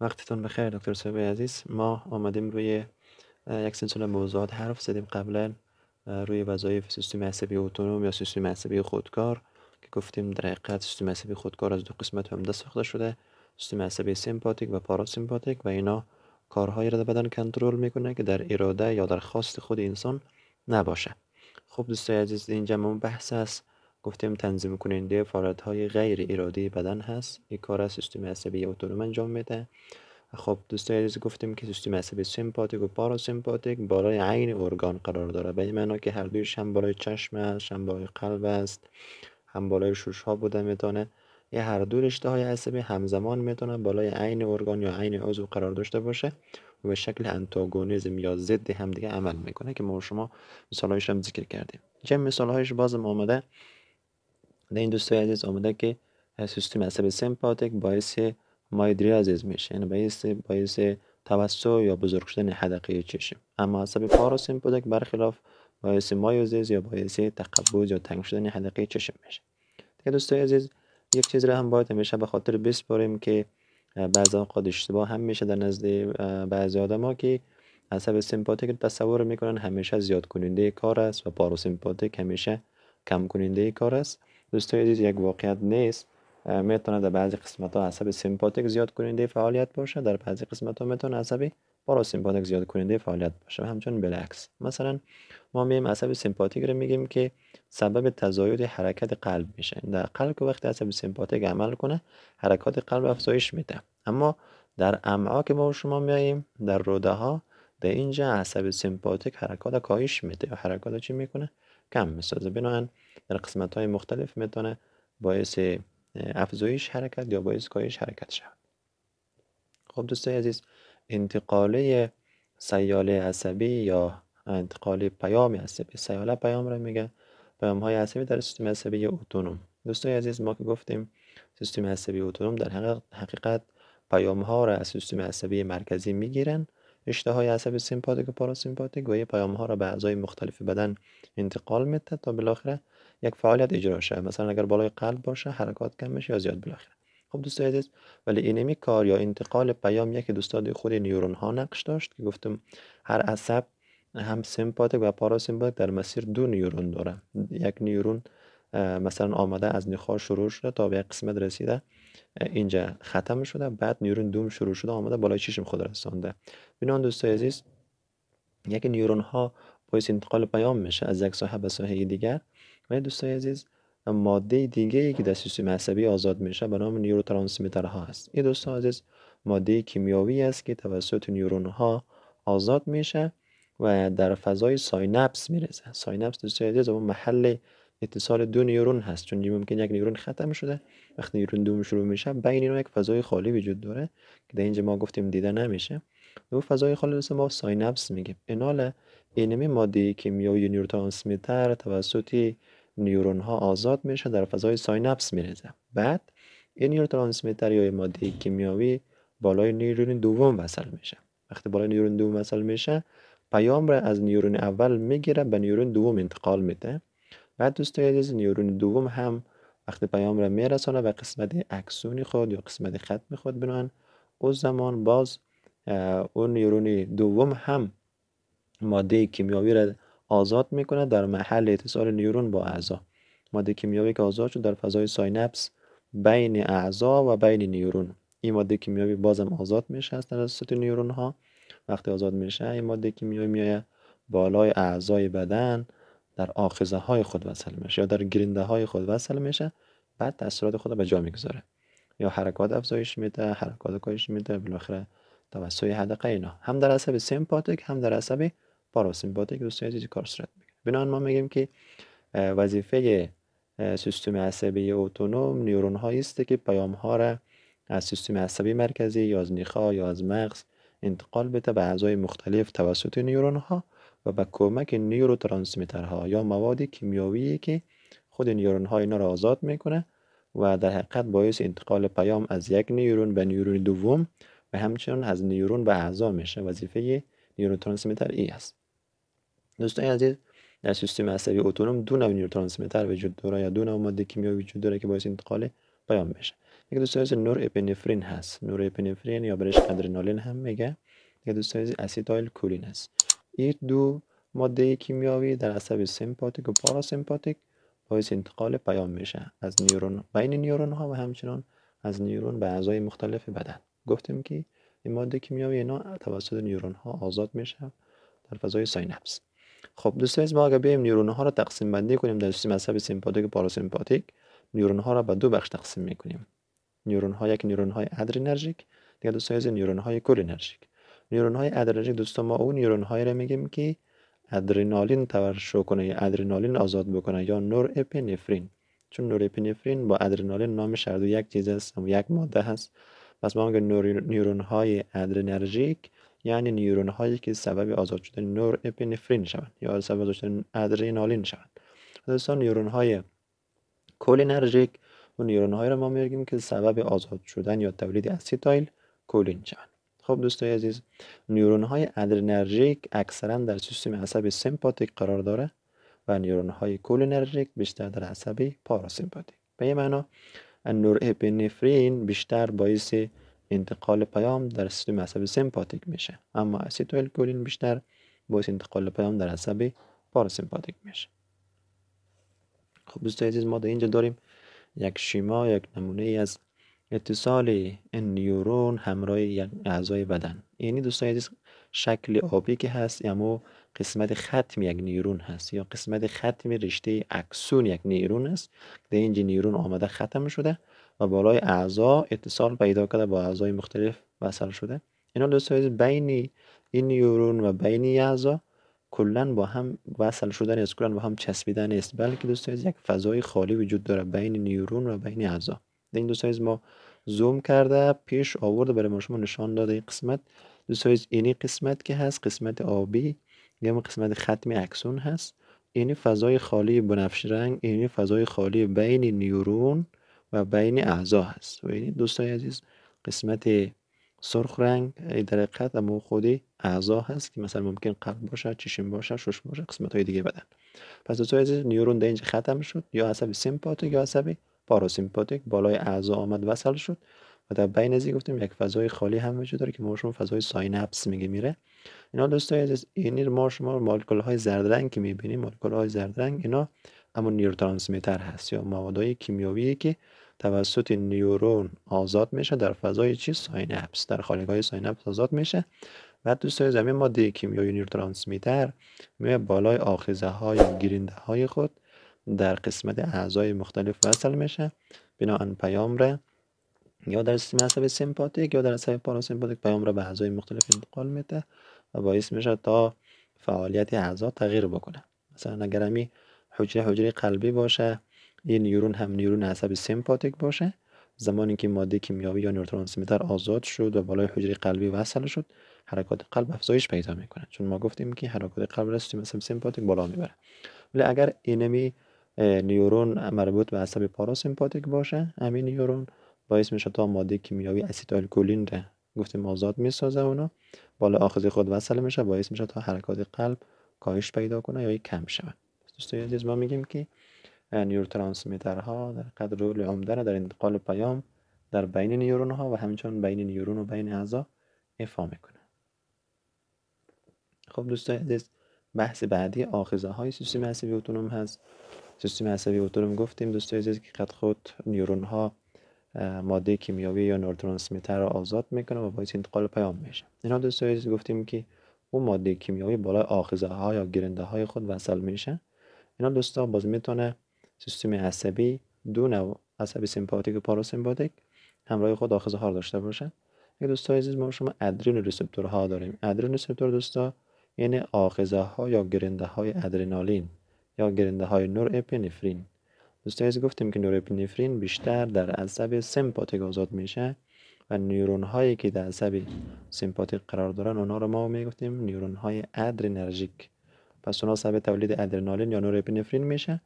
وقتتون بخیر دکتر صاحب عزیز. ما آمدیم روی یک سلسله موضوعات حرف زدیم قبلا روی وظایف سیستم عصبی اتونوم یا سیستم عصبی خودکار که گفتیم در حقیقت سیستم عصبی خودکار از دو قسمت عمده ساخته شده، سیستم عصبی سیمپاتیک و پاراسیمپاتیک، و اینا کارهایی را در بدن کنترل میکنه که در اراده یا در خواست خود انسان نباشه. خب دوستای عزیز، اینجا ما بحث است، گفتیم تنظیم کننده فعالیت‌های غیر ارادی بدن هست. این کار از سیستم عصبی اتونوم انجام میده. خب دوستای عزیز، گفتیم که سیستم عصبی سیمپاتیک و پاراسیمپاتیک بالای عین ارگان قرار داره، به این معنا که هر دویش هم بالای چشم است، هم بالای قلب است، هم بالای شش ها بوده میتونه. یه هر دو رشته های عصبی همزمان میتونه بالای عین ارگان یا عین عضو قرار داشته باشه و به شکل انتاگونیزم یا ضد همدیگه عمل میکنه که ما شما مثالایش هم ذکر کردیم. چه مثالهایش بازم آمده در این دوستای عزیز آمده که سیستم عصبی سیمپاتیک باعث مایدریازیس میشه، یعنی باعث توسع یا بزرگ شدن حدقه چشم. اما عصب پاراسیمپاتیک برخلاف باعث مایوزیس یا باعث تقبض یا تنگ شدن حدقه چشم میشه. دیگه دوستای عزیز، یک چیز را هم باید همیشه به خاطر بسپاریم که بعضی اوقات اشتباه هم میشه در نزد بعضی آدما که عصب سیمپاتیک تصور میکنن همیشه زیاد کننده کار است و پاراسیمپاتیک همیشه کم کننده کار است. دوستای عزیز، یک واقعیت نیست. میتونه در بعضی قسمت ها عصب سیمپاتیک زیاد کننده فعالیت باشه، در بعضی قسمت ها میتونه عصب پاراسیمپاتیک زیاد کننده فعالیت باشه و همچنین بالعکس. مثلا ما میگیم عصب سیمپاتیک رو میگیم که سبب تزاید حرکت قلب میشه. در قلب که وقتی عصب سیمپاتیک عمل کنه حرکات قلب افزایش میده، اما در امعا که ما و شما میاییم در روده ها، در اینجا عصب سیمپاتیک حرکات کاهش میده و حرکات چی میکنه؟ کم میسازه. بنابراین در قسمت های مختلف میتونه باعث افزایش حرکت یا باعث کاهش حرکت شود. خب دوستای عزیز، انتقاله سیاله عصبی یا انتقال پیام عصبی، سیاله پیام را میگه، پیام های عصبی در سیستم عصبی اتونوم. دوستای عزیز، ما که گفتیم سیستم عصبی اتونوم در حقیقت پیام ها را از سیستم عصبی مرکزی میگیرن، رشته های عصبی سیمپاتیک و پاراسیمپاتیک، و این پیام ها را به اعضای مختلف بدن انتقال میده تا بالاخره یک فعالیت اجرا شه. مثلا اگر بالای قلب باشه حرکات کم میشه یا زیاد بالاخره. خب دوستای عزیز، ولی اینمی کار یا انتقال پیام یک دوستاد خود نیورون ها نقش داشت که گفتم هر عصب هم سیمپاتیک و پاراسیمپاتیک در مسیر دو نیورون داره. یک نیورون مثلا آمده از نخاع شروع شده تا به یک قسمت رسیده اینجا ختم شده، بعد نیورون دوم شروع شده آمده بالای چشم خود رسانده. بنابراین دوستای عزیز، یک نیورون ها باعث انتقال پیام میشه از یک ساحه به ساحه دیگر. و دوستای عزیز، ماده دیگه ای که در سیستم عصبی آزاد میشه به نام نیوروترانسمیترها هست. این دوستان عزیز ماده کیمیایی است که توسط نیورون ها آزاد میشه و در فضای ساینپس میرسه. ساینپس دوستان عزیز اون محل اتصال دو نیورون هست، چون ممکن یک نیورون ختم شده وقتی نیورون دوم شروع میشه بین اینا یک فضای خالی وجود داره که در اینجا ما گفتیم دیده نمیشه. دو فضای خالی ما ساینپس میگیم. اینال اینمی ماده کیمیایی نیوروترانسمیتر توسط نیورون ها آزاد میشه، در فضای ساینپس میرسه. بعد این نیوروترانسمیتر یا ماده کیمیایی بالای نیورون دوم وصل میشه. وقتی بالای نیورون دوم وصل میشه پیام را از نیورون اول میگیره به نیورون دوم انتقال میده. بعد دوستای عزیز نیورون دوم هم وقتی پیام را میرسانه به قسمت اکسونی خود یا قسمت ختم خود بنان اون زمان باز اون نیورون دوم هم ماده کیمیایی را آزاد میکنه در محل اتصال نیورون با اعضا. ماده کیمیایی که آزاد شد در فضای ساینپس بین اعضا و بین نیورون. این ماده کیمیایی بازم آزاد میشه از توسط نیورون ها. وقتی آزاد میشه این ماده کیمیایی میایه بالای اعضای بدن در آخذه های خود وصل میشه یا در گرینده های خود وصل میشه. بعد تاثیرات خود به جا میگذاره، یا حرکات افزایش میده، حرکات کاهش میده، بالاخره توسط حدقه اینا هم در عصب سیمپاتیک هم در عصب پاراسیمپاتیک دوستان عزیز کار صورت میگیره. بنابراین ما میگیم که وظیفه سیستم عصبی اتونوم نیورون هایی است که پیام ها را از سیستم عصبی مرکزی یا از نخاع یا از مغز انتقال بده به اعضای مختلف توسط نیورون ها و به کمک نیوروترانسمیترها یا مواد کیمیایی که خود نیورون ها اینا را آزاد میکنه و در حقیقت باعث انتقال پیام از یک نیورون به نیورون دوم و همچنین از نیورون به اعضا میشه. وظیفه نیوروترانسمیتر ای است. دوستان عزیز، در سیستم عصبی اتونوم دو نوع نیوروترانسمیتر وجود داره یا دو نوع ماده کیمیایی وجود داره که باعث انتقال پیام میشه. یک دوست عزیز نور اپینفرین هست. نور اپینفرین یا برش ادرنالین هم میگه. یک دوست عزیز اسیتایل کولین هست. این دو ماده کیمیاوی در عصب سمپاتیک و پاراسمپاتیک باعث انتقال پیام میشه از نیورون بین نیورون ها و همچنان از نیورون به اعضای مختلف بدن. گفتیم که این ماده کیمیاوی اینا توسط نیورون ها آزاد میشه در فضای ساینپس. خب دوستان عزیز، ما اگه بیایم نیورون ها را تقسیم بندی کنیم در سیستم عصبی سمپاتیک و پاراسمپاتیک، نیورون ها را به دو بخش تقسیم میکنیم. نیورون ها، یک نیورون های ادرنرژیک، دیگه دوستان عزیز نیورون های کولینرژیک. نیورون های ادرنرژیک دوستان ما اون نیورون های را میگیم که ادرنالین ترشح کنه یا ادرنالین آزاد بکنه یا نور اپینفرین. چون نور اپینفرین با ادرنالین نامش هر دو یک چیز است و یک ماده هست. پس ما میگیم نیورون های ادرنرژیک یعنی نیورون هایی که سبب آزاد شدن نور اپینفرین شوند یا سبب آزاد شدن ادرنالین شوند. دوستان نیورون های کولینرژیک و نیورون هایی را ما میگیم که سبب آزاد شدن یا تولید اسیتایل کولین شوند. خب دوستای عزیز، نیورون های ادرنرژیک اکثرا در سیستم عصبی سمپاتیک قرار داره و نیورون های کولینرژیک بیشتر در عصب پاراسمپاتیک. به این معنا نور اپینفرین بیشتر باعث انتقال پیام در سیستم عصبی سمپاتیک میشه، اما اسیتایل کولین بیشتر باعث انتقال پیام در عصب پاراسمپاتیک میشه. خب دوستای عزیز، ما در اینجا داریم یک شیما، یک نمونه ای از اتصال این نیورون همراه یک اعضای بدن. یعنی دوستان عزیز شکل آبی که هست اما قسمت ختم یک نیورون هست یا قسمت ختم رشته اکسون یک نیورون است. در اینجا نیورون آمده ختم شده و بالای اعضا اتصال پیدا کرده با اعضای مختلف وصل شده. اینا دوستان عزیز بین این نیورون و بین اعضا کلا با هم وصل شدن است، کلا با هم چسبیدن است، بلکه دوستان عزیز یک فضای خالی وجود داره بین نیورون و بین اعضا. در این دوستان عزیز ما زوم کرده پیش آورده برای ما شما نشان داده این قسمت. دوستان عزیز اینی قسمت که هست قسمت آبی یا قسمت ختم اکسون هست. اینی فضای خالی بنفش رنگ، اینی فضای خالی بین نیورون و بین اعضا هست. و اینی دوستان عزیز قسمت سرخ رنگ در حقیقت اما خودی اعضا هست که مثلا ممکن قلب باشه، چشم باشه، شش باشه، قسمت های دیگه بدن. پس دوستان عزیز نیورون در اینجا ختم شد یا عصب سمپاتیک یا عصب پاراسمپاتیک بالای اعضا آمد وصل شد و در بین ازی گفتیم یک فضای خالی هم وجود داره که ما شما فضای ساینپس میره. اینا دوستان عزیز این ما شما مولکول های زرد رنگ که میبینیم، مولکول های زرد رنگ اینا اما نیوروترانسمیتر هست یا موادهای کیمیاویی که توسط نیورون آزاد میشه در فضای چی؟ ساینپس، در خالیگاه ساینپس آزاد میشه. بعد دوستان عزیز همین ماده کیمیایی نیوروترانسمیتر میاد بالای آخذه های و گیرنده های خود در قسمت اعضای مختلف وصل میشه، بنابراین پیام را یا در سیستم عصبی سمپاتیک یا در عصب پاراسمپاتیک پیام را به اعضای مختلف انتقال میده و باعث میشه تا فعالیت اعضا تغییر بکنه. مثلا اگر همی حجره قلبی باشه، این نیورون هم نیورون عصب سمپاتیک باشه، زمانی که ماده کیمیایی یا نوروترانسمیتر آزاد شد و بالای حجره قلبی وصل شد، حرکات قلب افزایش پیدا میکنه، چون ما گفتیم که حرکات قلب را سیستم عصب سمپاتیک بالا میبره. ولی اگر اینمی نیورون مربوط به عصب پاراسمپاتیک باشه، همین نیورون باعث میشه تا ماده کیمیایی اسیتایل کولین را گفتیم آزاد میسازه، اونا بالا آخذه خود وصل میشه، باعث میشه تا حرکات قلب کاهش پیدا کنه یا کم شود. دوستان عزیز ما میگیم که نیوروترانسمیترها در قدر رول عمده در انتقال پیام در بین نیورون ها و همچنین بین نیورون و بین اعضا ایفا میکنه. خب دوستان عزیز بحث بعدی آخذه های سیستم عصبی اتونوم هست. سیستم عصبی اتونوم گفتیم دوستان عزیز که قد خود نیورون ها ماده کیمیاوی یا نوروترانسمیتر را آزاد میکنه و باعث انتقال پیام میشه. اینا دوستان عزیز گفتیم که اون ماده کیمیاوی بالای آخذه ها یا گیرنده های خود وصل میشه. اینا دوستان باز میتونه سیستم عصبی دو نوع عصبی سمپاتیک و پاراسمپاتیک همراه خود آخذه ها داشته باشه. یک دوستان عزیز ما شما ادرینال ریسپتورها داریم. ادرینال ریسپتور دوستان یعنی آخذه ها یا گیرنده های ادرنالین یا گیرنده های نور اپینفرین. دوستان عزیز گفتیم که نور اپینفرین بیشتر در عصب سمپاتیک آزاد میشه و نیورون هایی که در عصب سمپاتیک قرار دارن اونا رو ما میگفتیم نیورون های ادرنرژیک. پس اونا سبب تولید ادرنالین یا نور اپینفرین میشه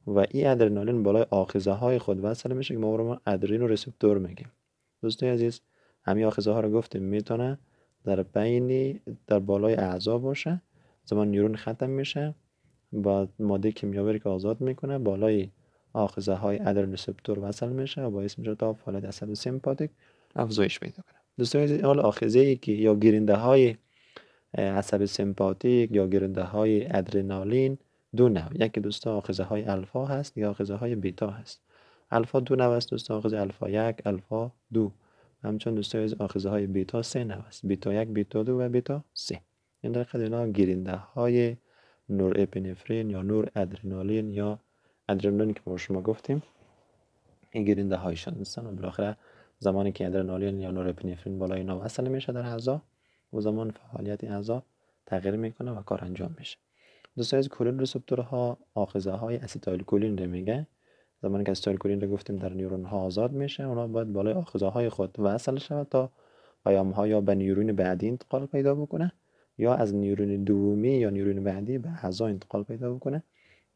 و این ادرنالین بالای آخذه های خود وصل میشه که ما رو ادرینو ریسپتور میگیم. دوستان عزیز همین آخذه ها رو گفتیم میتونه در بالای اعضا باشه، زمان نیورون ختم میشه با ماده کیمیاوی که آزاد میکنه بالای آخذه های ادرنوسپتور وصل میشه و باعث میشه تا فعالیت عصب سمپاتیک افزایش پیدا کنه. دوستان عزیز، حال آخذه ای که یا گیرنده های عصب سمپاتیک یا گیرنده های ادرنالین دو نوع، یکی دوستان آخذه های الفا هست یا آخذه های بیتا هست. الفا دو نوع است دوستان، آخذه الفا 1 الفا 2. همچنین دوستان عزیز آخذه های بیتا 3 نوع است، بیتا 1 بیتا 2 و بیتا 3. این در خدمت اینا گیرنده های نور اپینفرین یا نور ادرنالین یا ادرنالین که ما شما گفتیم این گیرنده هایشان دوستان. و بالاخره زمانی که ادرنالین یا نور اپینفرین بالای اینا وصل میشه در اعضا و زمان فعالیت اعضا تغییر میکنه و کار انجام میشه. دوستان از کولین رسپتورها آخذه های اسیتایل کولین رو میگه. زمانی که اسیتایل کولین رو گفتیم در نیورون ها آزاد میشه، اونا باید بالای آخذه های خود وصل شود تا پیام ها یا به نیورون بعدی انتقال پیدا بکنه یا از نیورون دومی یا نیورون بعدی به اعضا انتقال پیدا بکنه.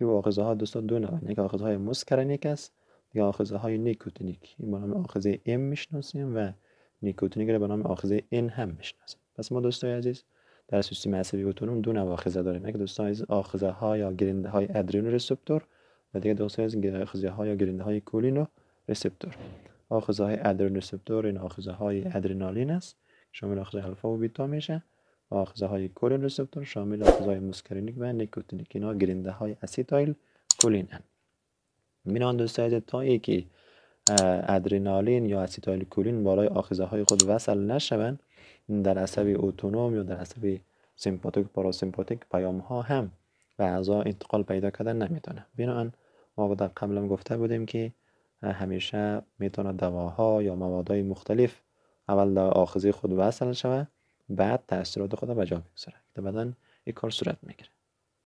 این آخذه ها دوستان دو نوع، یک آخذه های مسکرینیک است یا آخذه های نیکوتینیک. این به نام آخذه M میشناسیم و نیکوتینیک رو به نام آخذه N هم میشناسیم. پس ما دوستان عزیز در سیستم عصبی اتونوم دو نوع آخذه داریم، یک دوستان عزیز آخذه ها یا گیرنده های ادرنورسپتور و دیگه دوستان عزیز آخذه ها یا گیرنده های کولینو رسپتور. آخذه های ادرنورسپتور این آخذه های ادرنالین است، شامل آخذه الفا و بیتا میشه. آخذه های کولین رسپتور شامل آخذه های مسکرینیک و نیکوتینیک، اینا گیرنده های اسیتایل کولین هستند. میان دوستان تا که ادرنالین یا اسیتایل کولین بالای آخذه های خود وصل نشوند در عصب اتونوم یا در عصب سمپاتیک پاراسمپاتیک پیام ها هم به اعضا انتقال پیدا کردن نمیتونه. بنابراین ما در قبلم گفته بودیم که همیشه میتونه دواها یا موادهای مختلف اول در آخذه خود وصل شود بعد تاثیرات خود به جا بگذاره که بعداً این کار صورت میگیره.